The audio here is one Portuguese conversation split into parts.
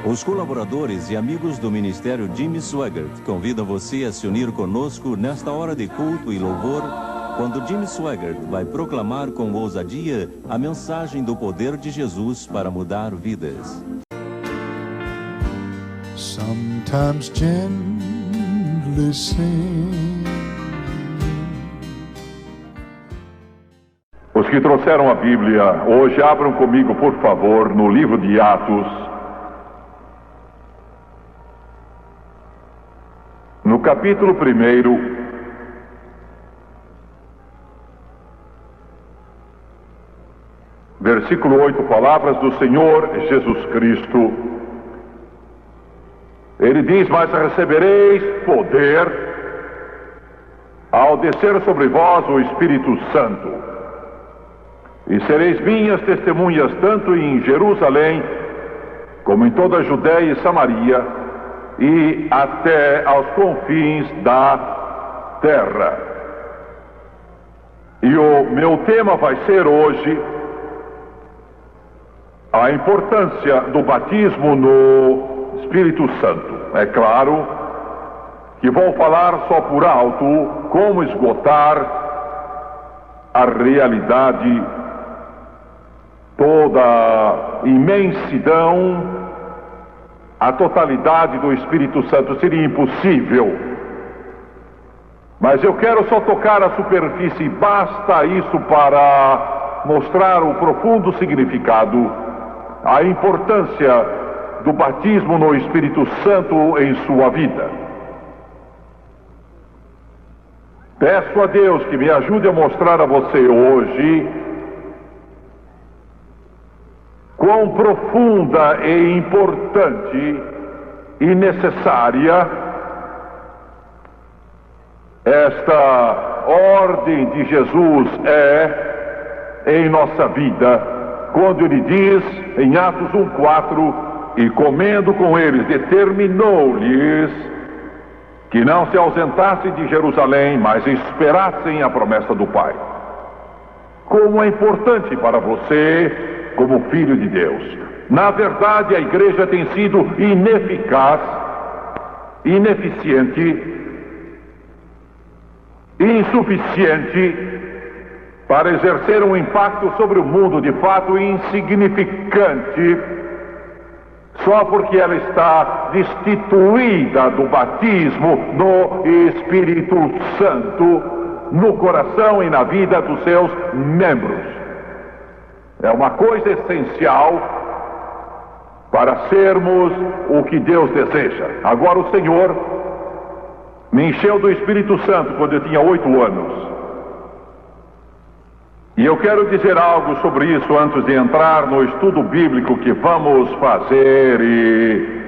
Os colaboradores e amigos do Ministério Jimmy Swaggart convidam você a se unir conosco nesta hora de culto e louvor, quando Jimmy Swaggart vai proclamar com ousadia a mensagem do poder de Jesus para mudar vidas. Sometimes gently sing. Os que trouxeram a Bíblia hoje, abram comigo, por favor, no livro de Atos, no capítulo 1, versículo 8, palavras do Senhor Jesus Cristo. Ele diz: mas recebereis poder ao descer sobre vós o Espírito Santo, e sereis minhas testemunhas tanto em Jerusalém, como em toda a Judéia e Samaria, e até aos confins da terra. E o meu tema vai ser hoje a importância do batismo no Espírito Santo. É claro que vou falar só por alto como esgotar a realidade, toda a imensidão, a totalidade do Espírito Santo. Seria impossível. Mas eu quero só tocar a superfície, basta isso para mostrar o profundo significado, a importância do batismo no Espírito Santo em sua vida. Peço a Deus que me ajude a mostrar a você hoje quão profunda e importante e necessária esta ordem de Jesus é em nossa vida, quando ele diz em Atos 1:4, e comendo com eles, determinou-lhes que não se ausentassem de Jerusalém, mas esperassem a promessa do Pai. Como é importante para você, como filho de Deus. Na verdade, a igreja tem sido ineficaz, ineficiente, insuficiente para exercer um impacto sobre o mundo, de fato insignificante, só porque ela está destituída do batismo no Espírito Santo, no coração e na vida dos seus membros. É uma coisa essencial para sermos o que Deus deseja. Agora, o Senhor me encheu do Espírito Santo quando eu tinha 8 anos. E eu quero dizer algo sobre isso antes de entrar no estudo bíblico que vamos fazer, e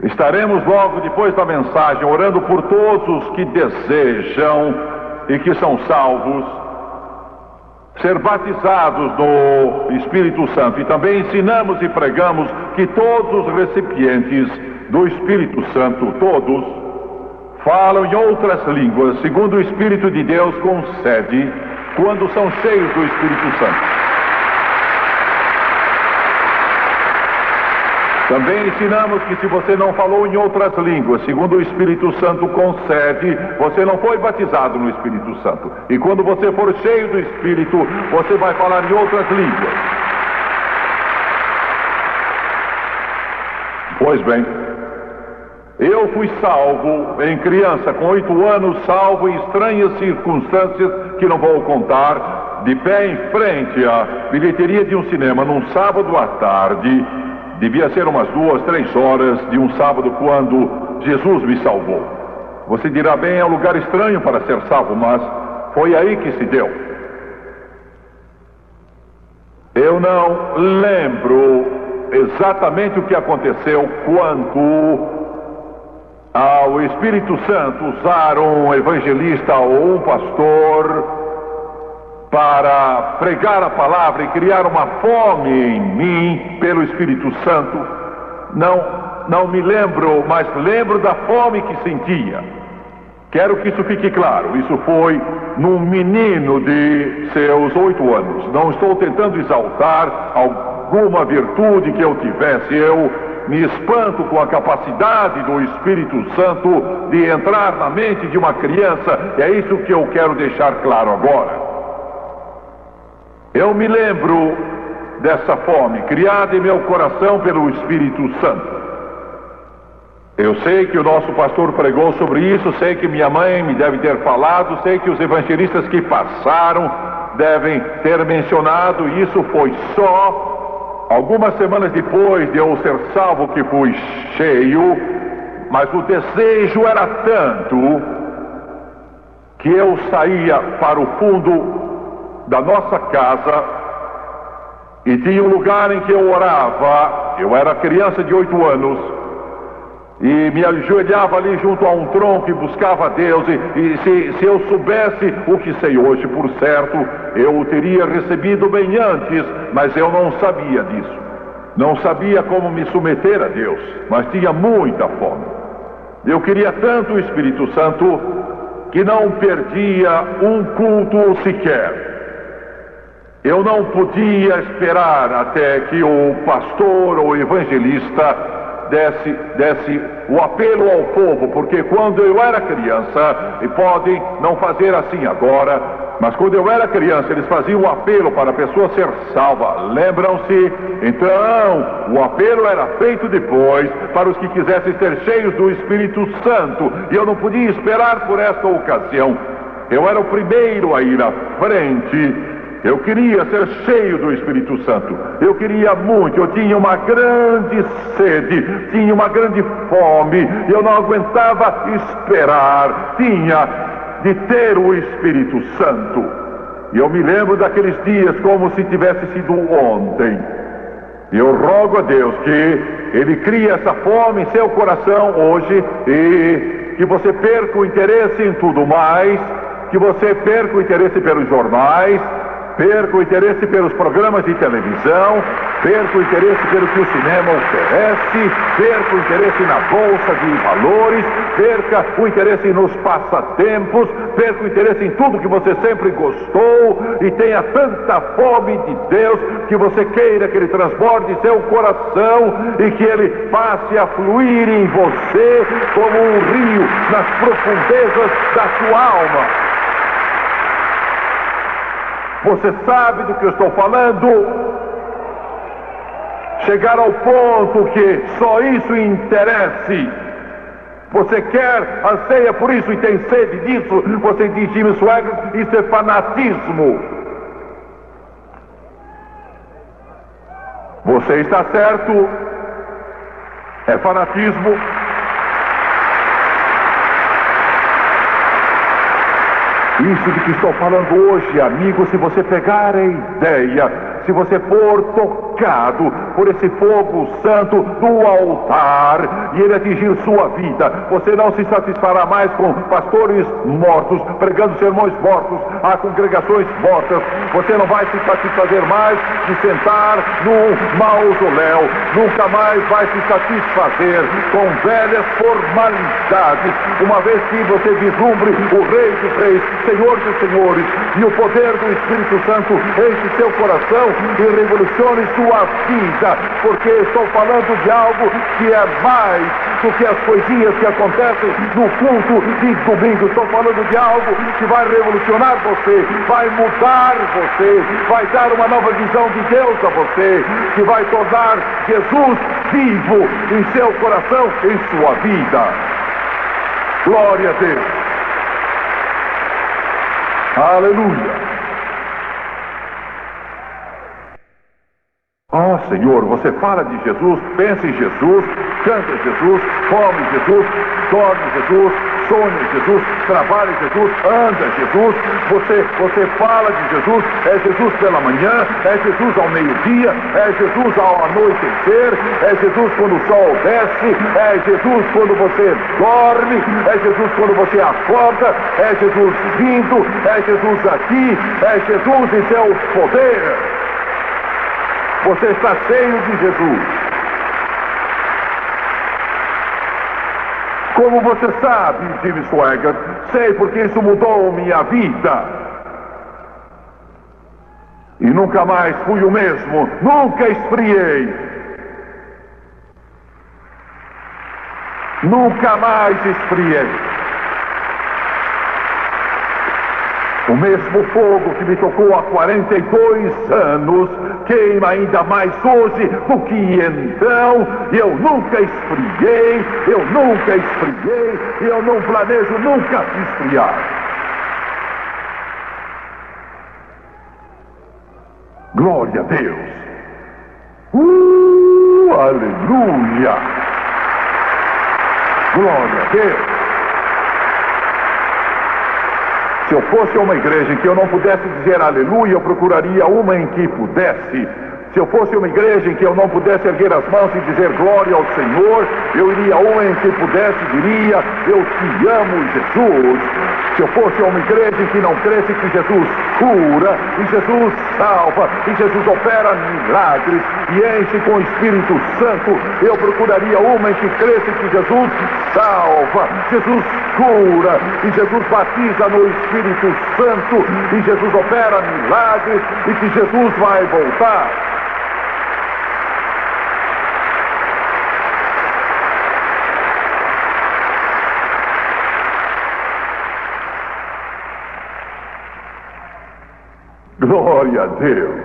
estaremos logo depois da mensagem orando por todos os que desejam e que são salvos ser batizados no Espírito Santo. E também ensinamos e pregamos que todos os recipientes do Espírito Santo, todos, falam em outras línguas, segundo o Espírito de Deus concede, quando são cheios do Espírito Santo. Também ensinamos que se você não falou em outras línguas, segundo o Espírito Santo concede, você não foi batizado no Espírito Santo. E quando você for cheio do Espírito, você vai falar em outras línguas. Pois bem, eu fui salvo em criança, com 8 anos, salvo em estranhas circunstâncias que não vou contar, de pé em frente à bilheteria de um cinema, num sábado à tarde. Devia ser umas 2, 3 horas de um sábado, quando Jesus me salvou. Você dirá: bem, é um lugar estranho para ser salvo, mas foi aí que se deu. Eu não lembro exatamente o que aconteceu quanto ao Espírito Santo usar um evangelista ou um pastor para pregar a palavra e criar uma fome em mim pelo Espírito Santo. Não me lembro, mas lembro da fome que sentia. Quero que isso fique claro. Isso foi num menino de seus 8 anos. Não estou tentando exaltar alguma virtude que eu tivesse. Eu me espanto com a capacidade do Espírito Santo de entrar na mente de uma criança. E é isso que eu quero deixar claro agora. Eu me lembro dessa fome criada em meu coração pelo Espírito Santo. Eu sei que o nosso pastor pregou sobre isso, sei que minha mãe me deve ter falado, sei que os evangelistas que passaram devem ter mencionado. Isso foi só algumas semanas depois de eu ser salvo que fui cheio, mas o desejo era tanto que eu saía para o fundo da nossa casa e tinha um lugar em que eu orava. Eu era criança de 8 anos e me ajoelhava ali junto a um tronco e buscava a Deus. E se eu soubesse o que sei hoje, por certo, eu o teria recebido bem antes, mas eu não sabia disso. Não sabia como me submeter a Deus, mas tinha muita fome. Eu queria tanto o Espírito Santo que não perdia um culto sequer. Eu não podia esperar até que o pastor ou evangelista desse o apelo ao povo, porque quando eu era criança, e podem não fazer assim agora, mas quando eu era criança eles faziam o apelo para a pessoa ser salva, lembram-se? Então o apelo era feito depois para os que quisessem ser cheios do Espírito Santo, e eu não podia esperar por esta ocasião. Eu era o primeiro a ir à frente. Eu queria ser cheio do Espírito Santo. Eu queria muito, eu tinha uma grande sede, tinha uma grande fome, eu não aguentava esperar, tinha de ter o Espírito Santo. E eu me lembro daqueles dias como se tivesse sido ontem. E eu rogo a Deus que Ele crie essa fome em seu coração hoje, e que você perca o interesse em tudo mais, que você perca o interesse pelos jornais, perca o interesse pelos programas de televisão, perca o interesse pelo que o cinema oferece, perca o interesse na bolsa de valores, perca o interesse nos passatempos, perca o interesse em tudo que você sempre gostou, e tenha tanta fome de Deus que você queira que Ele transborde seu coração e que Ele passe a fluir em você como um rio nas profundezas da sua alma. Você sabe do que eu estou falando? Chegar ao ponto que só isso interesse. Você quer, anseia por isso e tem sede disso. Você diz, Jimmy Swaggart, isso é fanatismo. Você está certo, é fanatismo. Isso de que estou falando hoje, amigo, se você pegar a ideia, se você for tocado por esse fogo santo do altar e ele atingir sua vida, você não se satisfará mais com pastores mortos, pregando sermões mortos, a congregações mortas. Você não vai se satisfazer mais de sentar num mausoléu, nunca mais vai se satisfazer com velhas formalidades, uma vez que você vislumbre o Rei dos Reis, Senhor dos Senhores, e o poder do Espírito Santo enche seu coração e revolucione sua vida, porque estou falando de algo que é mais do que as coisinhas que acontecem no culto de domingo. Estou falando de algo que vai revolucionar você, vai mudar você, vai dar uma nova visão de Deus a você, que vai tornar Jesus vivo em seu coração, em sua vida. Glória a Deus. Aleluia. Ah, Senhor, você fala de Jesus, pensa em Jesus, canta em Jesus, come em Jesus, dorme em Jesus, sonha em Jesus, trabalha em Jesus, anda em Jesus. Você fala de Jesus, é Jesus pela manhã, é Jesus ao meio-dia, é Jesus ao anoitecer, é Jesus quando o sol desce, é Jesus quando você dorme, é Jesus quando você acorda, é Jesus vindo, é Jesus aqui, é Jesus em seu poder. Você está cheio de Jesus. Como você sabe, Jimmy Swaggart? Sei, porque isso mudou minha vida. E nunca mais fui o mesmo. Nunca esfriei. Nunca mais esfriei. O mesmo fogo que me tocou há 42 anos queima ainda mais hoje do que então. Eu nunca esfriei, eu nunca esfriei, e eu não planejo nunca esfriar. Glória a Deus. Aleluia. Glória a Deus. Se eu fosse uma igreja em que eu não pudesse dizer aleluia, eu procuraria uma em que pudesse. Se eu fosse uma igreja em que eu não pudesse erguer as mãos e dizer glória ao Senhor, eu iria a uma em que pudesse e diria, eu te amo, Jesus. Se eu fosse uma igreja em que não cresce que Jesus cura, e Jesus salva, e Jesus opera milagres, e enche com o Espírito Santo, eu procuraria uma em que cresce que Jesus salva, Jesus cura, e Jesus batiza no Espírito Santo, e Jesus opera milagres, e que Jesus vai voltar. Glória a Deus.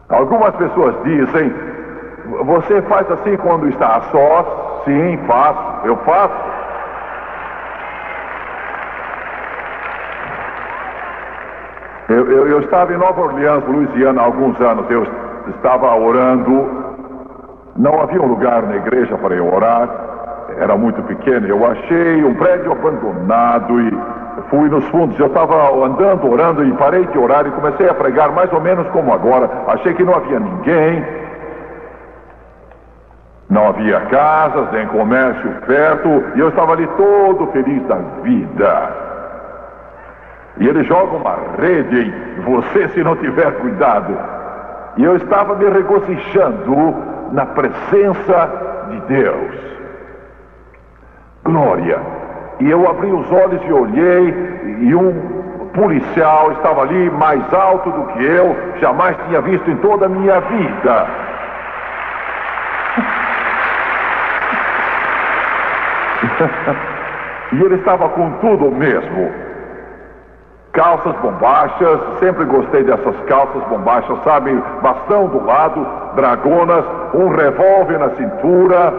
Algumas pessoas dizem, você faz assim quando está a sós? Sim, faço, eu faço. Eu estava em Nova Orleans, Louisiana, há alguns anos. Eu estava orando. Não havia um lugar na igreja para eu orar. Era muito pequeno. Eu achei um prédio abandonado e fui nos fundos. Eu estava andando, orando, e parei de orar e comecei a pregar mais ou menos como agora. Achei que não havia ninguém. Não havia casas, nem comércio perto. E eu estava ali todo feliz da vida. E ele joga uma rede em você se não tiver cuidado. E eu estava me regozijando na presença de Deus. Glória. E eu abri os olhos e olhei, e um policial estava ali mais alto do que eu, jamais tinha visto em toda a minha vida. E ele estava com tudo mesmo. Calças bombachas, sempre gostei dessas calças bombachas, sabe? Bastão do lado, dragonas, um revólver na cintura,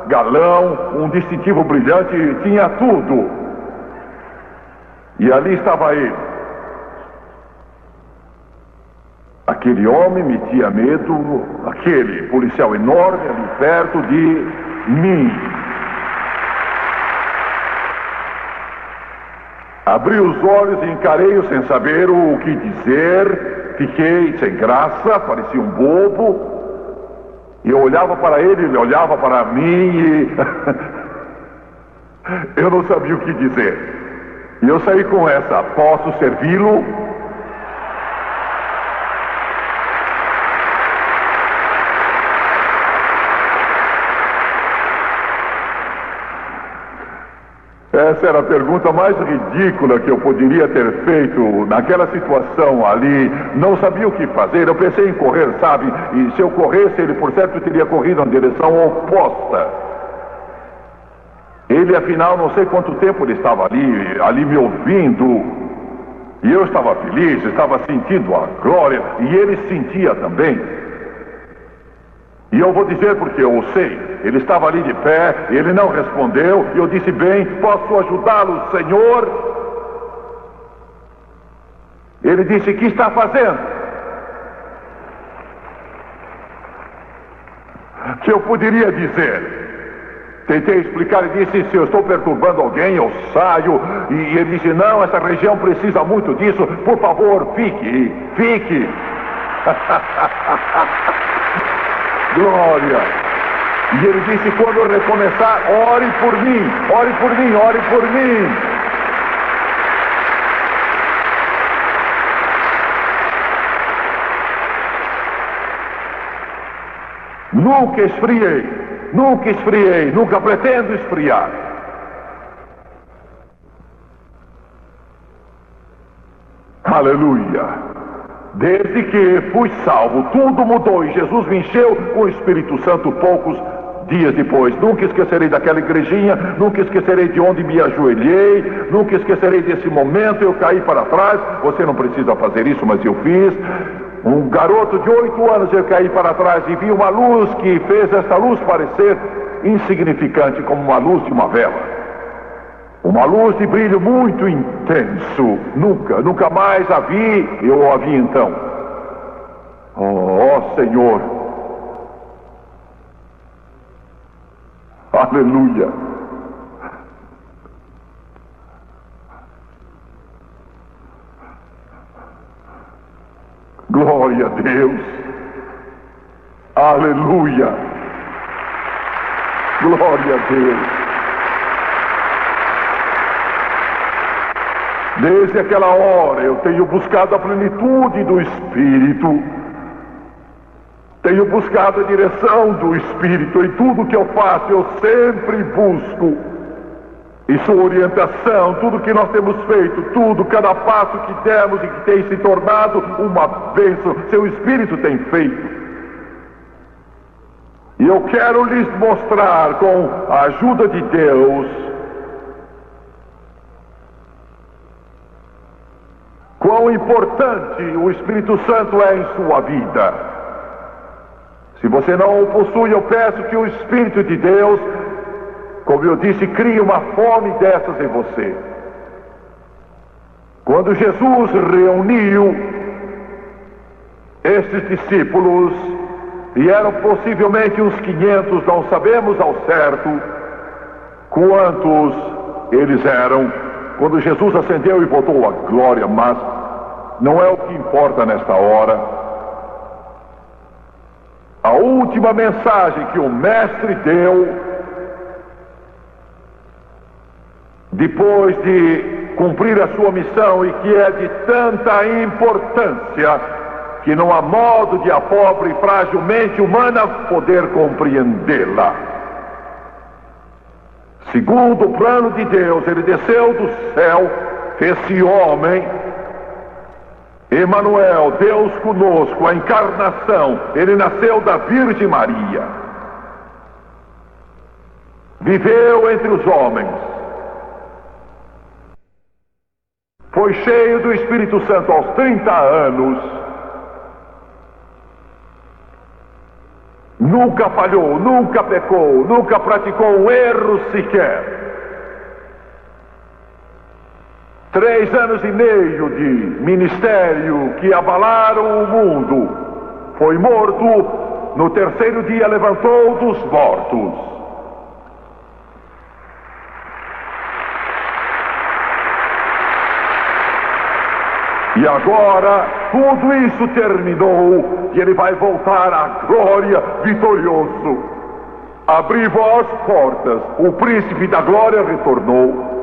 galão, um distintivo brilhante, tinha tudo. E ali estava ele. Aquele homem metia medo, aquele policial enorme ali perto de mim. Abri os olhos e encarei-o sem saber o que dizer. Fiquei sem graça, parecia um bobo. E eu olhava para ele, ele olhava para mim e... eu não sabia o que dizer. E eu saí com essa: posso servi-lo? Essa era a pergunta mais ridícula que eu poderia ter feito naquela situação ali. Não sabia o que fazer. Eu pensei em correr, sabe? E se eu corresse, ele por certo teria corrido na direção oposta. Ele, afinal, não sei quanto tempo ele estava ali me ouvindo. E eu estava feliz, estava sentindo a glória. E ele sentia também. E eu vou dizer porque eu o sei. Ele estava ali de pé, ele não respondeu, e eu disse: bem, posso ajudá-lo, Senhor? Ele disse: o que está fazendo? Que eu poderia dizer? Tentei explicar e disse: se eu estou perturbando alguém, eu saio. E ele disse: não, essa região precisa muito disso, por favor, fique. Glória. E ele disse: quando eu recomeçar, ore por mim, ore por mim, ore por mim. Nunca esfriei, nunca pretendo esfriar. Aleluia. Desde que fui salvo, tudo mudou e Jesus me encheu com o Espírito Santo poucos dias depois. Nunca esquecerei daquela igrejinha, nunca esquecerei de onde me ajoelhei, nunca esquecerei desse momento. Eu caí para trás. Você não precisa fazer isso, mas eu fiz. Um garoto de 8 anos, eu caí para trás e vi uma luz que fez essa luz parecer insignificante, como uma luz de uma vela. Uma luz de brilho muito intenso. Nunca mais a vi. Eu a vi então. Oh, Senhor. Aleluia. Glória a Deus. Aleluia. Glória a Deus. Desde aquela hora eu tenho buscado a plenitude do Espírito. Tenho buscado a direção do Espírito. Em tudo que eu faço eu sempre busco. E sua orientação, tudo que nós temos feito, tudo, cada passo que demos e que tem se tornado uma bênção, seu Espírito tem feito. E eu quero lhes mostrar, com a ajuda de Deus, quão importante o Espírito Santo é em sua vida. Se você não o possui, eu peço que o Espírito de Deus, como eu disse, crie uma fome dessas em você. Quando Jesus reuniu esses discípulos, e eram possivelmente uns 500, não sabemos ao certo quantos eles eram, quando Jesus ascendeu e voltou à glória, mas não é o que importa nesta hora. A última mensagem que o Mestre deu, depois de cumprir a sua missão, e que é de tanta importância que não há modo de a pobre e frágil mente humana poder compreendê-la. Segundo o plano de Deus, ele desceu do céu, fez-se homem, Emanuel, Deus conosco, a encarnação. Ele nasceu da Virgem Maria, viveu entre os homens, foi cheio do Espírito Santo aos 30 anos, nunca falhou, nunca pecou, nunca praticou um erro sequer. 3 anos e meio de ministério que abalaram o mundo. Foi morto, no 3º dia levantou dos mortos. E agora tudo isso terminou e ele vai voltar à glória vitorioso. Abri vós portas, o príncipe da glória retornou.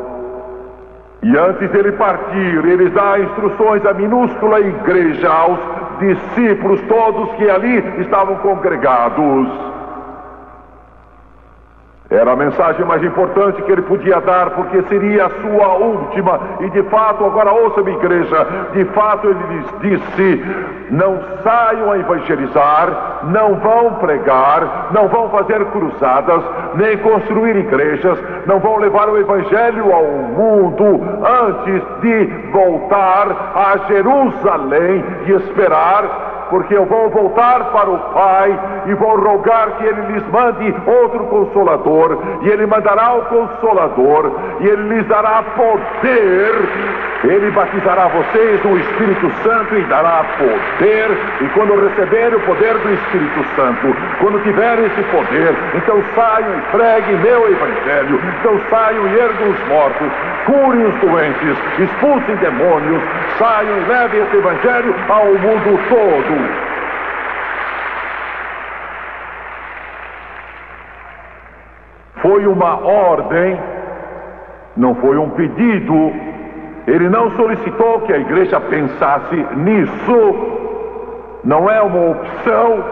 E antes dele partir, ele dá instruções à minúscula igreja, aos discípulos todos que ali estavam congregados. Era a mensagem mais importante que ele podia dar, porque seria a sua última. E de fato, agora ouça-me, igreja, de fato ele lhes disse: não saiam a evangelizar, não vão pregar, não vão fazer cruzadas, nem construir igrejas, não vão levar o evangelho ao mundo antes de voltar a Jerusalém e esperar, porque eu vou voltar para o Pai e vou rogar que Ele lhes mande outro Consolador, e Ele mandará o Consolador, e Ele lhes dará poder. Ele batizará vocês no Espírito Santo e dará poder, e quando receberem o poder do Espírito Santo, quando tiverem esse poder, então saiam e preguem meu Evangelho, então saiam e ergam os mortos, curem os doentes, expulsem demônios, saiam e levem esse Evangelho ao mundo todo. Foi uma ordem, não foi um pedido. Ele não solicitou que a igreja pensasse nisso. Não é uma opção.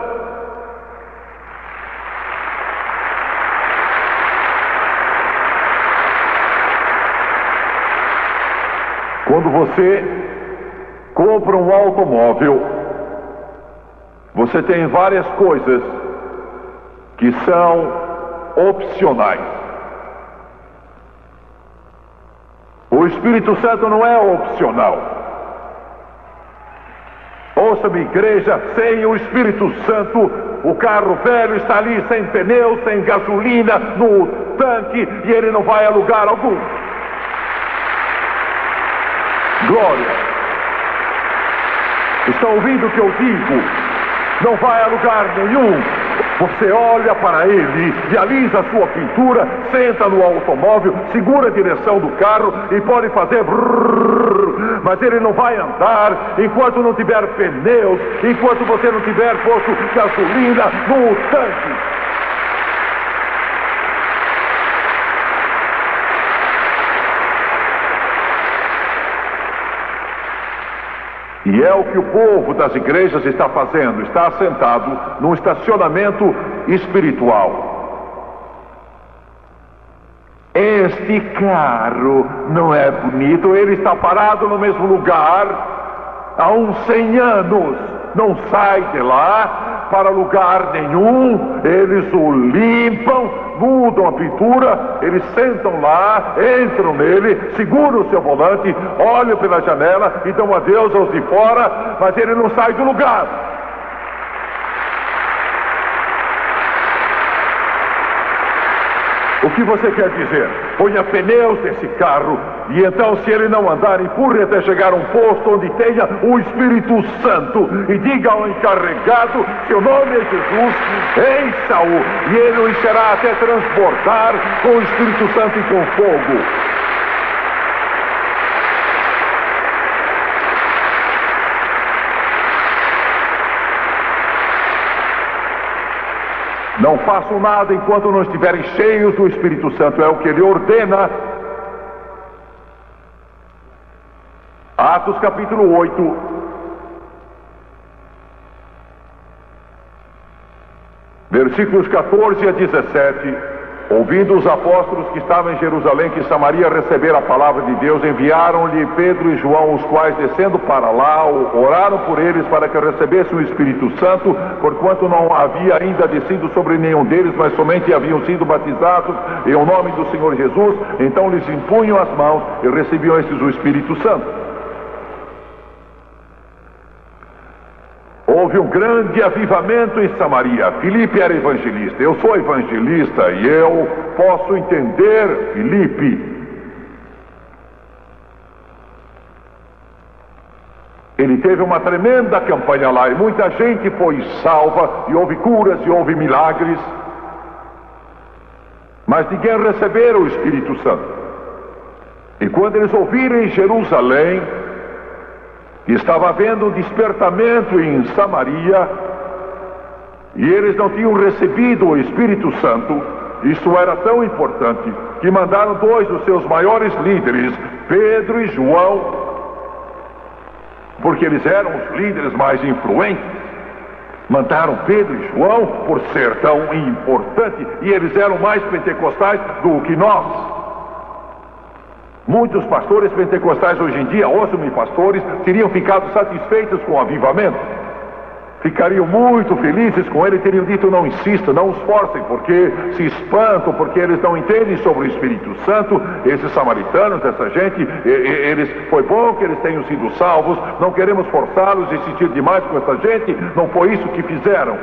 Quando você compra um automóvel, você tem várias coisas que são opcionais. O Espírito Santo não é opcional. Ouça-me, igreja, sem o Espírito Santo, o carro velho está ali sem pneu, sem gasolina, no tanque, e ele não vai a lugar algum. Glória! Estão ouvindo o que eu digo? Não vai a lugar nenhum. Você olha para ele, realiza a sua pintura, senta no automóvel, segura a direção do carro e pode fazer brrr, mas ele não vai andar enquanto não tiver pneus, enquanto você não tiver posto gasolina no tanque. E é o que o povo das igrejas está fazendo, está assentado num estacionamento espiritual. Este carro não é bonito, ele está parado no mesmo lugar há uns 100 anos, não sai de lá para lugar nenhum, eles o limpam, mudam a pintura, eles sentam lá, entram nele, seguram o seu volante, olham pela janela e dão adeus aos de fora, mas ele não sai do lugar. O que você quer dizer? Ponha pneus nesse carro e então, se ele não andar, empurre até chegar a um posto onde tenha o Espírito Santo e diga ao encarregado: seu nome é Jesus, encha-o, e ele o encherá até transbordar com o Espírito Santo e com fogo. Não façam nada enquanto não estiverem cheios do Espírito Santo, é o que ele ordena. Atos capítulo 8. Versículos 14 a 17. Ouvindo os apóstolos que estavam em Jerusalém que Samaria receber a palavra de Deus, enviaram-lhe Pedro e João, os quais, descendo para lá, oraram por eles para que recebessem o Espírito Santo, porquanto não havia ainda descido sobre nenhum deles, mas somente haviam sido batizados em o nome do Senhor Jesus. Então lhes impunham as mãos e recebiam estes o Espírito Santo. Houve um grande avivamento em Samaria. Filipe era evangelista. Eu sou evangelista e eu posso entender Filipe. Ele teve uma tremenda campanha lá e muita gente foi salva, e houve curas e houve milagres. Mas ninguém recebeu o Espírito Santo. E quando eles ouviram em Jerusalém que estava havendo um despertamento em Samaria, e eles não tinham recebido o Espírito Santo, isso era tão importante, que mandaram dois dos seus maiores líderes, Pedro e João, porque eles eram os líderes mais influentes. Mandaram Pedro e João por ser tão importante, e eles eram mais pentecostais do que nós. Muitos pastores pentecostais hoje em dia, ouçam-me, pastores, teriam ficado satisfeitos com o avivamento. Ficariam muito felizes com ele, teriam dito: não insista, não os forcem, porque se espantam, porque eles não entendem sobre o Espírito Santo. Esses samaritanos, essa gente, foi bom que eles tenham sido salvos, não queremos forçá-los a insistir demais com essa gente, não foi isso que fizeram.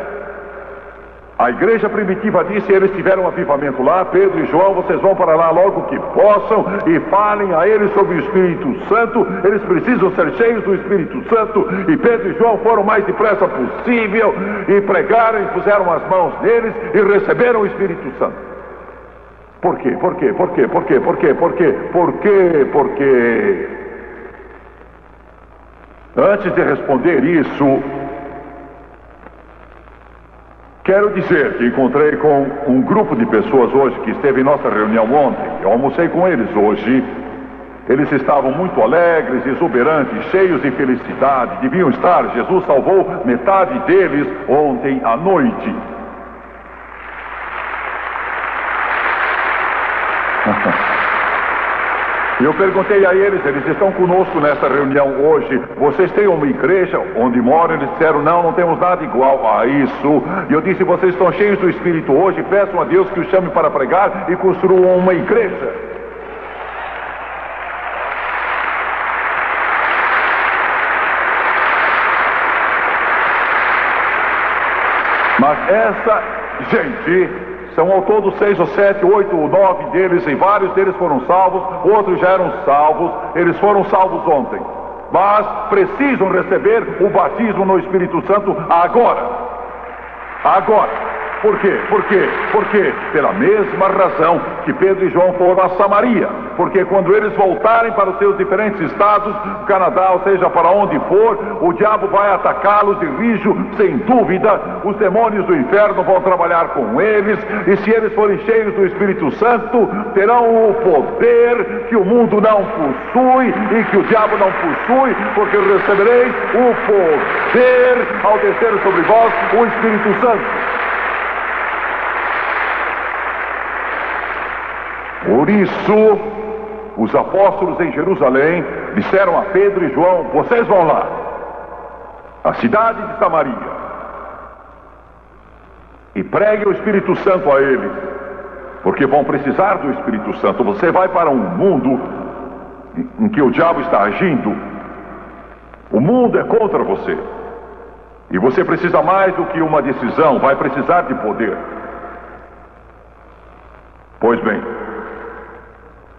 A igreja primitiva disse: eles tiveram um avivamento lá, Pedro e João, vocês vão para lá logo que possam e falem a eles sobre o Espírito Santo, eles precisam ser cheios do Espírito Santo. E Pedro e João foram o mais depressa possível e pregaram e puseram as mãos neles e receberam o Espírito Santo. Por quê? Por quê? Por quê? Por quê? Por quê? Por quê? Por quê? Porque antes de responder isso, quero dizer que encontrei com um grupo de pessoas hoje que esteve em nossa reunião ontem. Eu almocei com eles hoje. Eles estavam muito alegres, exuberantes, cheios de felicidade. Deviam estar. Jesus salvou metade deles ontem à noite. Eu perguntei a eles estão conosco nessa reunião hoje. Vocês têm uma igreja onde moram? Eles disseram, não temos nada igual a isso. E eu disse, vocês estão cheios do Espírito hoje, peçam a Deus que os chame para pregar e construam uma igreja. Mas essa gente, são ao todo 6 ou 7, 8 ou 9 deles, e vários deles foram salvos, outros já eram salvos, eles foram salvos ontem. Mas precisam receber o batismo no Espírito Santo agora. Agora. Por quê? Por quê? Porque pela mesma razão que Pedro e João foram a Samaria. Porque quando eles voltarem para os seus diferentes estados, Canadá, ou seja, para onde for, o diabo vai atacá-los de rijo, sem dúvida. Os demônios do inferno vão trabalhar com eles, e se eles forem cheios do Espírito Santo, terão o poder que o mundo não possui e que o diabo não possui, porque recebereis o poder ao descer sobre vós o Espírito Santo. Por isso, os apóstolos em Jerusalém disseram a Pedro e João, vocês vão lá, à cidade de Samaria, e preguem o Espírito Santo a eles, porque vão precisar do Espírito Santo. Você vai para um mundo em que o diabo está agindo, o mundo é contra você, e você precisa mais do que uma decisão, vai precisar de poder. Pois bem,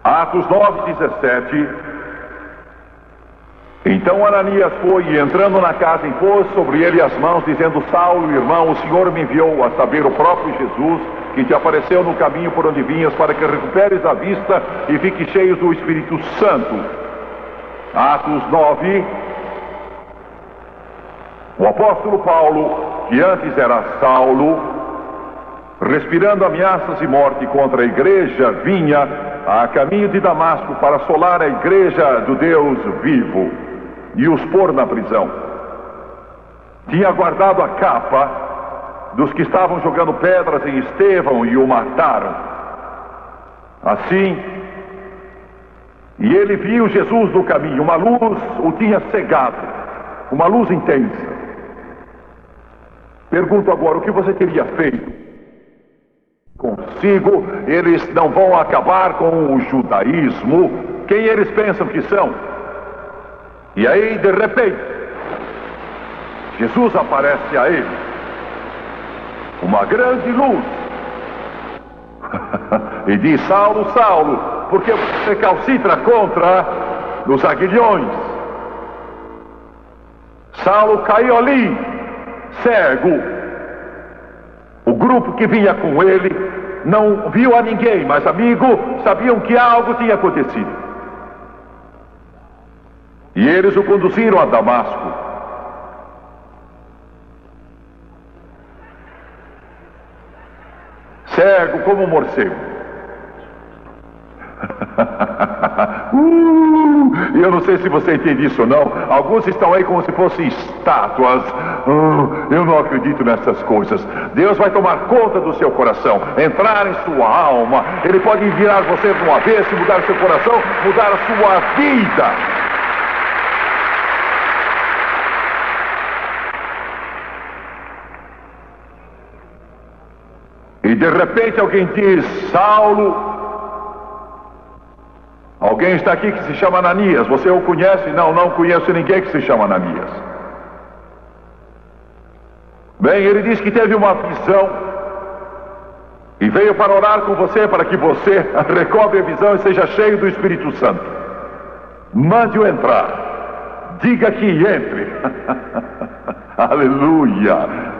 Atos 9:17. Então Ananias foi e entrando na casa impôs sobre ele as mãos, dizendo, Saulo, irmão, o Senhor me enviou, a saber, o próprio Jesus, que te apareceu no caminho por onde vinhas, para que recuperes a vista e fiques cheios do Espírito Santo. Atos 9. O apóstolo Paulo, que antes era Saulo, respirando ameaças e morte contra a igreja, vinha a caminho de Damasco para assolar a igreja do Deus vivo e os pôr na prisão. Tinha guardado a capa dos que estavam jogando pedras em Estevão e o mataram. Assim, e ele viu Jesus no caminho, uma luz o tinha cegado, uma luz intensa. Pergunto agora, o que você teria feito? Consigo, eles não vão acabar com o judaísmo, quem eles pensam que são? E aí, de repente, Jesus aparece a ele, uma grande luz, e diz, Saulo, Saulo, por que você calcitra contra os aguilhões? Saulo caiu ali, cego. O grupo que vinha com ele não viu a ninguém, mas, amigo, sabiam que algo tinha acontecido. E eles o conduziram a Damasco. Cego como um morcego. Eu não sei se você entende isso ou não. Alguns estão aí como se fossem estátuas. Eu não acredito nessas coisas. Deus vai tomar conta do seu coração, entrar em sua alma. Ele pode virar você de um avesso, mudar seu coração, mudar a sua vida. E de repente alguém diz, Saulo, alguém está aqui que se chama Ananias, você o conhece? Não, não conheço ninguém que se chama Ananias. Bem, ele diz que teve uma visão e veio para orar com você, para que você recobre a visão e seja cheio do Espírito Santo. Mande-o entrar, diga que entre. Aleluia.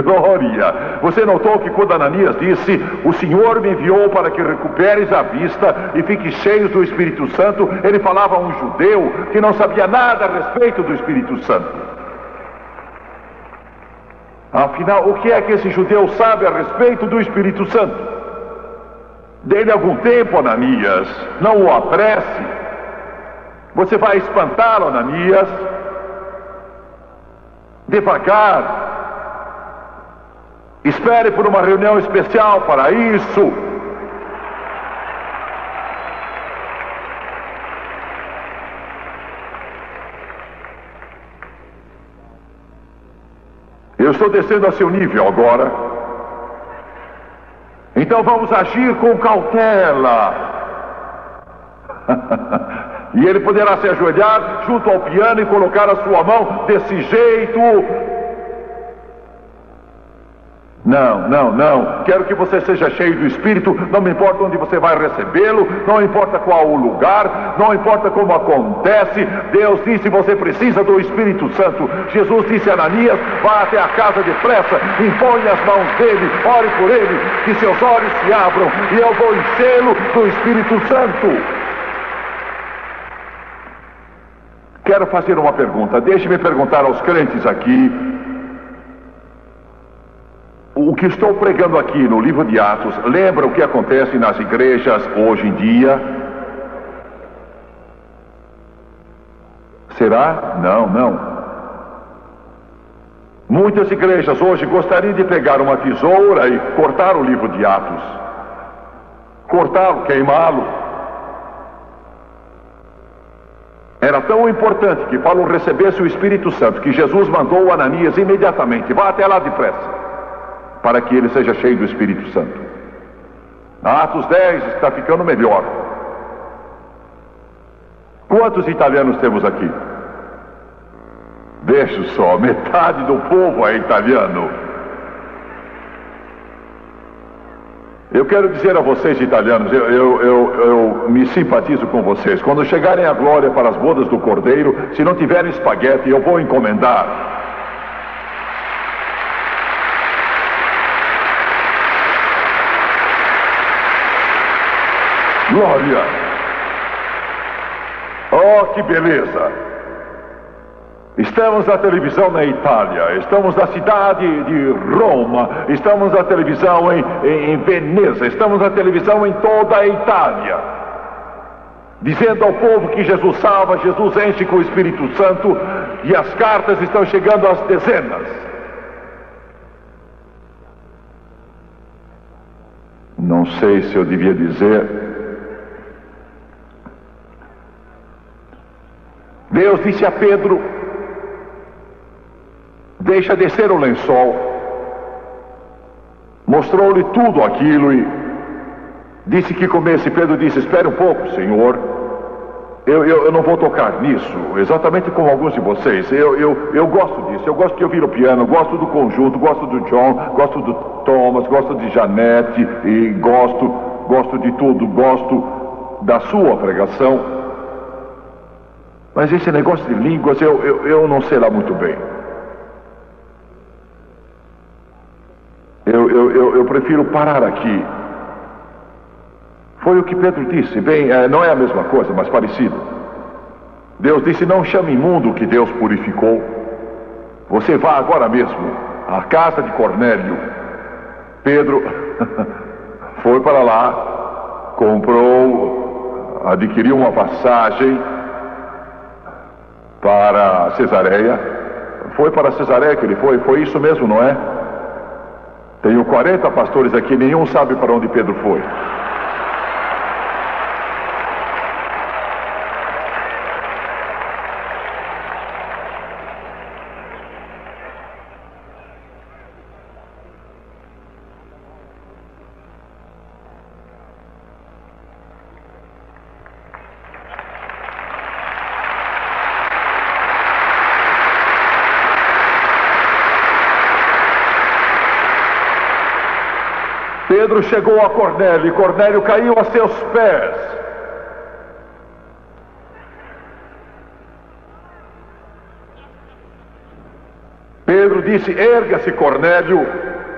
Glória! Você notou que quando Ananias disse, o Senhor me enviou para que recuperes a vista e fiques cheios do Espírito Santo, ele falava a um judeu que não sabia nada a respeito do Espírito Santo. Afinal, o que é que esse judeu sabe a respeito do Espírito Santo? Dê-lhe algum tempo, Ananias, não o apresse. Você vai espantá-lo, Ananias, devagar. Espere por uma reunião especial para isso. estou descendo a seu nível agora. Então vamos agir com cautela. E ele poderá se ajoelhar junto ao piano e colocar a sua mão desse jeito. Não. Quero que você seja cheio do Espírito. Não me importa onde você vai recebê-lo, não importa qual o lugar, não importa como acontece. Deus disse: você precisa do Espírito Santo. Jesus disse a Ananias: vá até a casa depressa, impõe as mãos dele, ore por ele, que seus olhos se abram e eu vou enchê-lo do Espírito Santo. Quero fazer uma pergunta. Deixe-me perguntar aos crentes aqui. O que estou pregando aqui no livro de Atos, lembra o que acontece nas igrejas hoje em dia? Será? Não. Muitas igrejas hoje gostariam de pegar uma tesoura e cortar o livro de Atos. Cortá-lo, queimá-lo. Era tão importante que Paulo recebesse o Espírito Santo que Jesus mandou Ananias imediatamente: vá até lá depressa, para que ele seja cheio do Espírito Santo. Atos 10 está ficando melhor. Quantos italianos temos aqui? Veja só, metade do povo é italiano. Eu quero dizer a vocês, italianos, eu me simpatizo com vocês. Quando chegarem a glória para as bodas do Cordeiro, se não tiverem espaguete, eu vou encomendar. Glória! Oh, que beleza! Estamos na televisão na Itália, estamos na cidade de Roma, estamos na televisão em Veneza, estamos na televisão em toda a Itália, dizendo ao povo que Jesus salva, Jesus enche com o Espírito Santo, e as cartas estão chegando às dezenas. Não sei se eu devia dizer. Deus disse a Pedro: deixa descer o lençol. Mostrou-lhe tudo aquilo e disse que comesse. Pedro disse: espere um pouco, Senhor, eu não vou tocar nisso, exatamente como alguns de vocês. Eu gosto disso, eu gosto de ouvir o piano, gosto do conjunto, gosto do John, gosto do Thomas, gosto de Janete, e gosto de tudo, gosto da sua pregação. Mas esse negócio de línguas, eu não sei lá muito bem. Eu prefiro parar aqui. Foi o que Pedro disse. Bem, não é a mesma coisa, mas parecido. Deus disse: não chame imundo o que Deus purificou. Você vá agora mesmo à casa de Cornélio. Pedro foi para lá, adquiriu uma passagem para Cesareia. Foi para Cesareia que ele foi isso mesmo, não é? Tenho 40 pastores aqui, nenhum sabe para onde Pedro foi. Pedro chegou a Cornélio e Cornélio caiu a seus pés. Pedro disse: erga-se, Cornélio,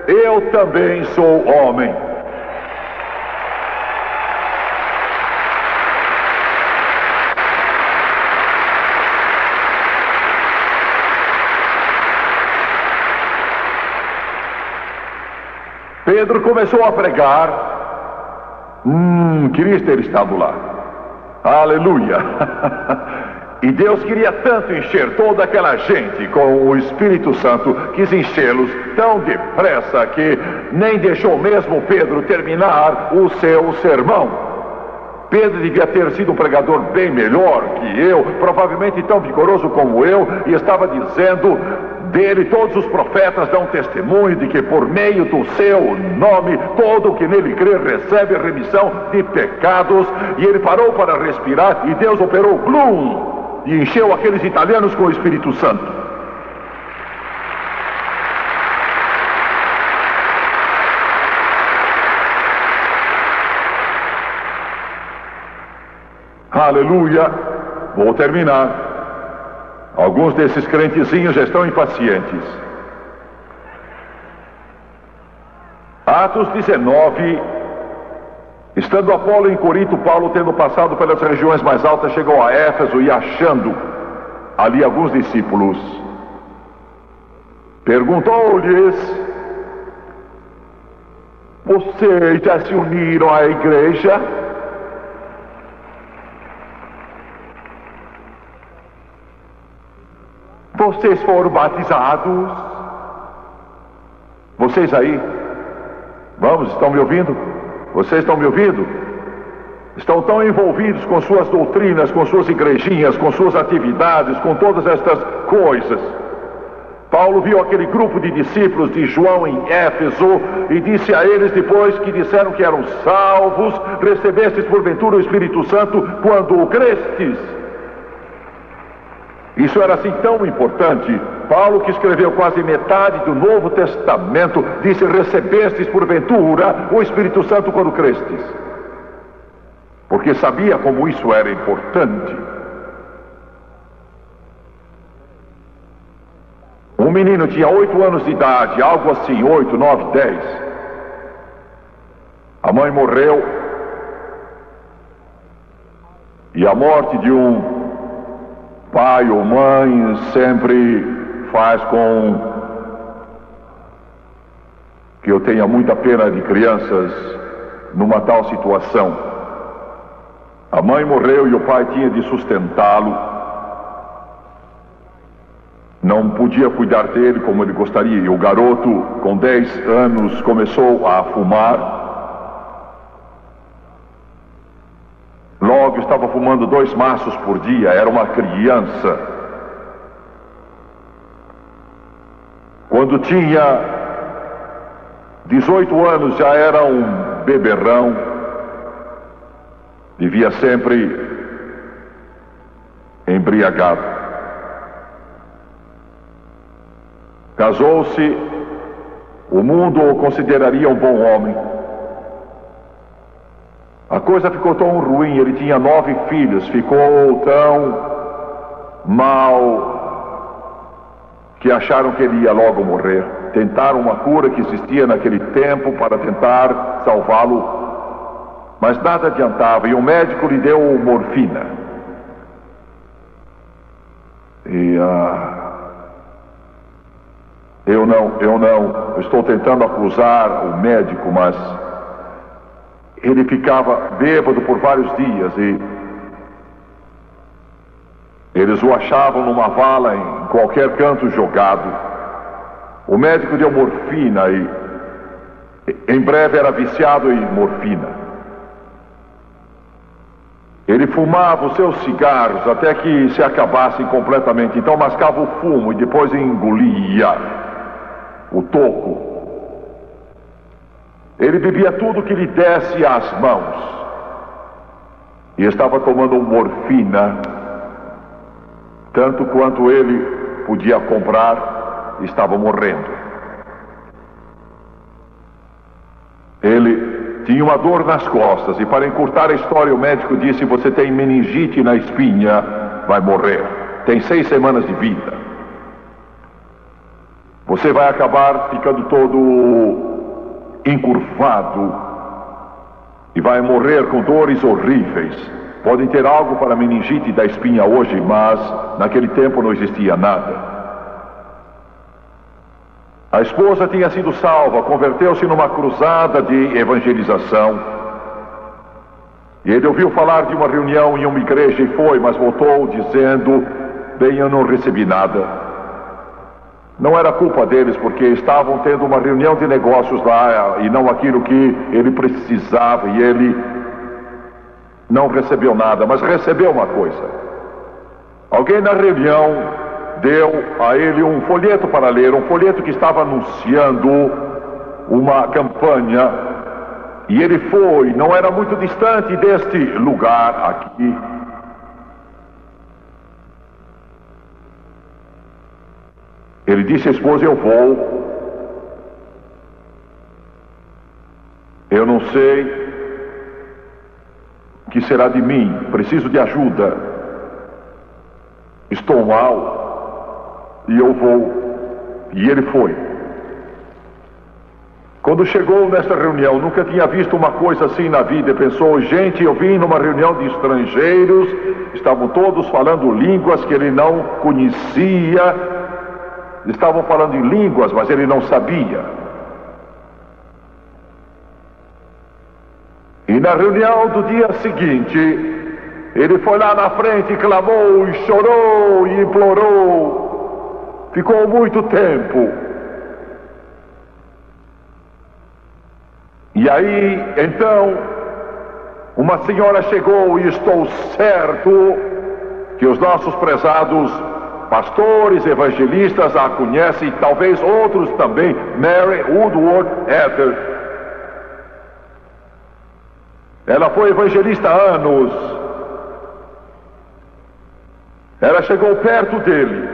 eu também sou homem. Pedro começou a pregar. Queria ter estado lá. Aleluia! E Deus queria tanto encher toda aquela gente com o Espírito Santo, quis enchê-los tão depressa que nem deixou mesmo Pedro terminar o seu sermão. Pedro devia ter sido um pregador bem melhor que eu, provavelmente tão vigoroso como eu, e estava dizendo: Dele todos os profetas dão testemunho de que por meio do seu nome, todo o que nele crê recebe remissão de pecados. E ele parou para respirar e Deus operou glum e encheu aqueles italianos com o Espírito Santo. Aleluia! Vou terminar. Alguns desses crentezinhos já estão impacientes. Atos 19. Estando Apolo em Corinto, Paulo, tendo passado pelas regiões mais altas, chegou a Éfeso e, achando ali alguns discípulos, perguntou-lhes: vocês já se uniram à igreja? Vocês foram batizados? Vocês aí? Vamos, estão me ouvindo? Vocês estão me ouvindo? Estão tão envolvidos com suas doutrinas, com suas igrejinhas, com suas atividades, com todas estas coisas. Paulo viu aquele grupo de discípulos de João em Éfeso e disse a eles, depois que disseram que eram salvos: recebestes porventura o Espírito Santo quando o crestes? Isso era assim tão importante. Paulo, que escreveu quase metade do Novo Testamento, disse: recebestes porventura o Espírito Santo quando crestes? Porque sabia como isso era importante. Um menino tinha 8 anos de idade, algo assim, 8, 9, 10. A mãe morreu. E a morte de um pai ou mãe sempre faz com que eu tenha muita pena de crianças numa tal situação. A mãe morreu e o pai tinha de sustentá-lo. Não podia cuidar dele como ele gostaria. E o garoto, com 10 anos, começou a fumar. Logo estava fumando 2 maços por dia, era uma criança. Quando tinha 18 anos já era um beberrão. Vivia sempre embriagado. Casou-se, o mundo o consideraria um bom homem. A coisa ficou tão ruim, ele tinha 9 filhos, ficou tão mal que acharam que ele ia logo morrer. Tentaram uma cura que existia naquele tempo para tentar salvá-lo, mas nada adiantava, e o médico lhe deu morfina. E eu estou tentando acusar o médico, mas ele ficava bêbado por vários dias e eles o achavam numa vala em qualquer canto jogado. O médico deu morfina e em breve era viciado em morfina. Ele fumava os seus cigarros até que se acabassem completamente. Então mascava o fumo e depois engolia o toco. Ele bebia tudo que lhe desse às mãos. E estava tomando morfina, tanto quanto ele podia comprar, estava morrendo. Ele tinha uma dor nas costas e, para encurtar a história, o médico disse: você tem meningite na espinha, vai morrer. Tem 6 semanas de vida. Você vai acabar ficando todo encurvado e vai morrer com dores horríveis. Podem ter algo para a meningite da espinha hoje, mas naquele tempo não existia nada. A esposa tinha sido salva, converteu-se numa cruzada de evangelização. E ele ouviu falar de uma reunião em uma igreja e foi, mas voltou dizendo: bem, eu não recebi nada. Não era culpa deles, porque estavam tendo uma reunião de negócios lá e não aquilo que ele precisava, e ele não recebeu nada, mas recebeu uma coisa. Alguém na reunião deu a ele um folheto para ler, um folheto que estava anunciando uma campanha, e ele foi, não era muito distante deste lugar aqui. Ele disse à esposa: eu vou. Eu não sei o que será de mim, preciso de ajuda. Estou mal e eu vou. E ele foi. Quando chegou nesta reunião, nunca tinha visto uma coisa assim na vida. Pensou: gente, eu vim numa reunião de estrangeiros, estavam todos falando línguas que ele não conhecia, estavam falando em línguas, mas ele não sabia. E na reunião do dia seguinte, ele foi lá na frente e clamou, e chorou, e implorou. Ficou muito tempo. E aí, então, uma senhora chegou, e estou certo que os nossos prezados pastores, evangelistas a conhecem, e talvez outros também, Mary Woodward Ether. Ela foi evangelista há anos. Ela chegou perto dele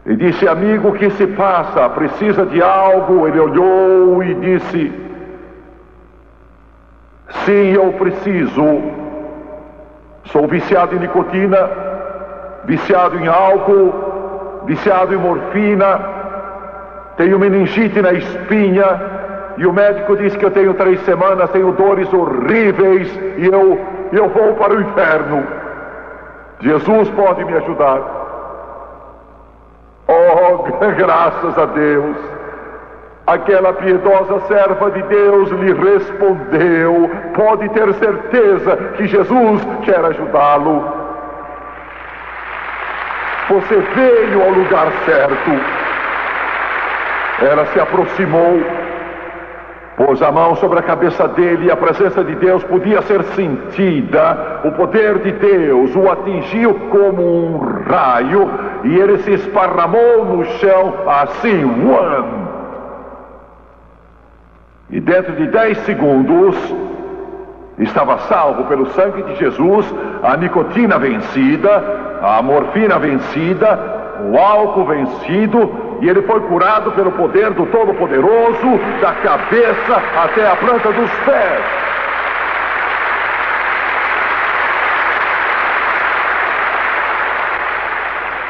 e disse: amigo, o que se passa? Precisa de algo? Ele olhou e disse: sim, eu preciso. Sou viciado em nicotina, viciado em álcool, viciado em morfina, tenho meningite na espinha, e o médico disse que eu tenho 3 semanas, tenho dores horríveis, e eu vou para o inferno. Jesus pode me ajudar. Oh, graças a Deus. Aquela piedosa serva de Deus lhe respondeu: pode ter certeza que Jesus quer ajudá-lo. Você veio ao lugar certo. Ela se aproximou, pôs a mão sobre a cabeça dele, e a presença de Deus podia ser sentida. O poder de Deus o atingiu como um raio, e ele se esparramou no chão assim, one. E dentro de 10 segundos estava salvo pelo sangue de Jesus, a nicotina vencida, a morfina vencida, o álcool vencido, e ele foi curado pelo poder do Todo-Poderoso, da cabeça até a planta dos pés.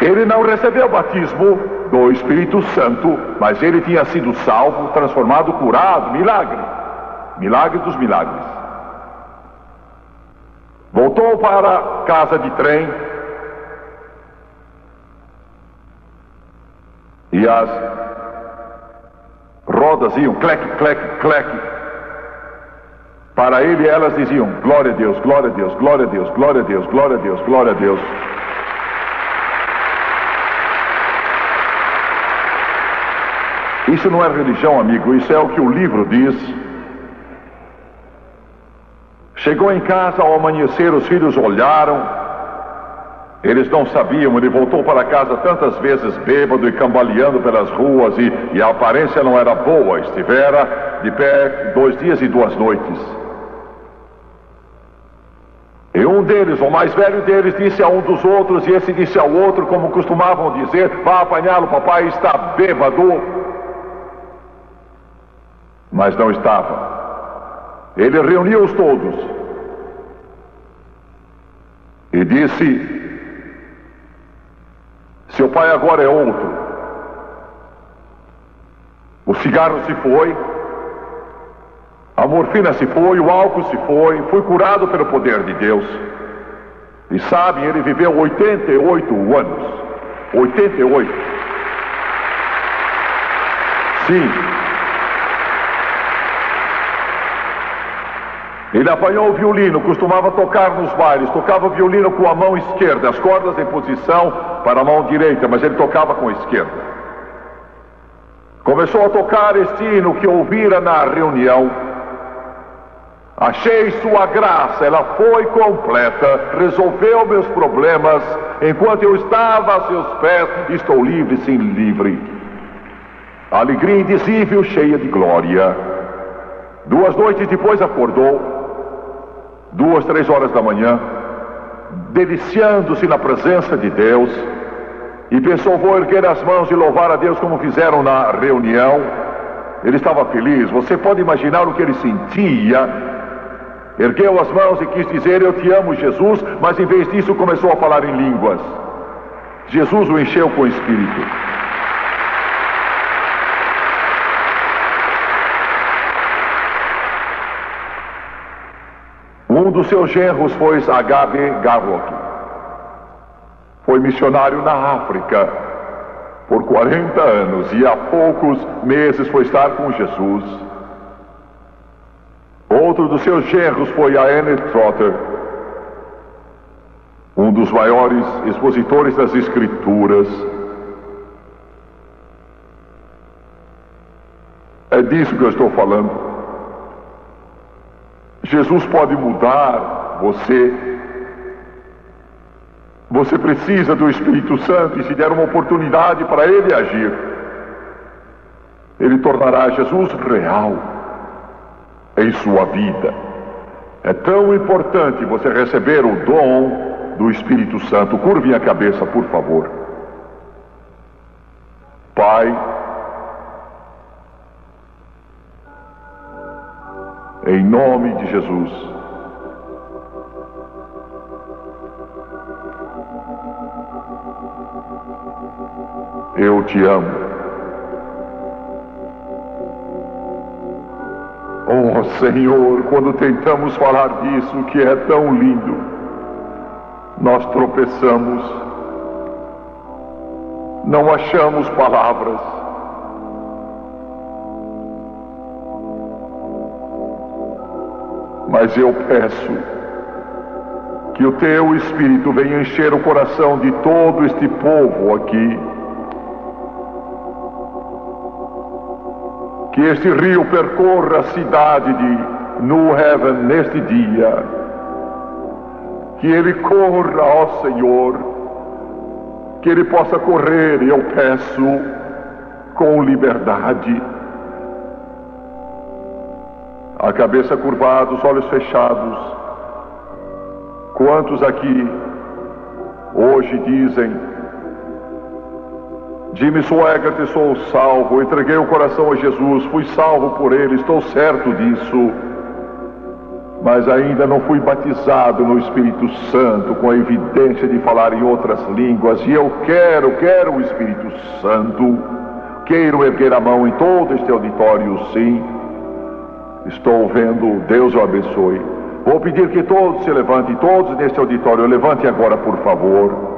Ele não recebeu o batismo do Espírito Santo, mas ele tinha sido salvo, transformado, curado, milagre. Milagre dos milagres. Voltou para a casa de trem, e as rodas iam cleque, cleque, cleque. Para ele elas diziam: glória a Deus, glória a Deus, glória a Deus, glória a Deus, glória a Deus, glória a Deus. Isso não é religião, amigo, isso é o que o livro diz. Chegou em casa, ao amanhecer, os filhos olharam. Eles não sabiam, ele voltou para casa tantas vezes bêbado e cambaleando pelas ruas, e a aparência não era boa. Estivera de pé 2 dias e 2 noites. E um deles, o mais velho deles, disse a um dos outros, e esse disse ao outro, como costumavam dizer: vá apanhá-lo, papai está bêbado. Mas não estava. Ele reuniu-os todos e disse: seu pai agora é outro. O cigarro se foi, a morfina se foi, o álcool se foi, fui curado pelo poder de Deus. E sabem, ele viveu 88 anos. 88. Sim. Ele apanhou o violino, costumava tocar nos bailes, tocava o violino com a mão esquerda, as cordas em posição para a mão direita, mas ele tocava com a esquerda. Começou a tocar este hino que ouvira na reunião. Achei sua graça, ela foi completa, resolveu meus problemas. Enquanto eu estava a seus pés, estou livre, sim, livre. Alegria indizível, cheia de glória. 2 noites depois acordou, 2, 3 horas da manhã, deliciando-se na presença de Deus, e pensou: vou erguer as mãos e louvar a Deus como fizeram na reunião. Ele estava feliz, você pode imaginar o que ele sentia. Ergueu as mãos e quis dizer: eu te amo, Jesus, mas em vez disso começou a falar em línguas. Jesus o encheu com o Espírito. Um dos seus genros foi H.B. Garlock. Foi missionário na África por 40 anos e há poucos meses foi estar com Jesus. Outro dos seus genros foi a Anne Trotter, um dos maiores expositores das Escrituras. É disso que eu estou falando. Jesus pode mudar você. Você precisa do Espírito Santo, e se der uma oportunidade para Ele agir, Ele tornará Jesus real em sua vida. É tão importante você receber o dom do Espírito Santo. Curve a cabeça, por favor. Pai, em nome de Jesus, eu te amo. Oh Senhor, quando tentamos falar disso que é tão lindo, nós tropeçamos, não achamos palavras. Mas eu peço que o teu Espírito venha encher o coração de todo este povo aqui. Que este rio percorra a cidade de New Haven neste dia. Que ele corra, ó Senhor, que ele possa correr, eu peço, com liberdade. A cabeça curvada, os olhos fechados. Quantos aqui hoje dizem: Jimmy Swaggart, sou salvo, entreguei o coração a Jesus, fui salvo por Ele, estou certo disso, mas ainda não fui batizado no Espírito Santo com a evidência de falar em outras línguas, e eu quero o Espírito Santo. Quero erguer a mão em todo este auditório, sim. Estou vendo, Deus o abençoe. Vou pedir que todos se levantem, todos neste auditório, levante agora, por favor.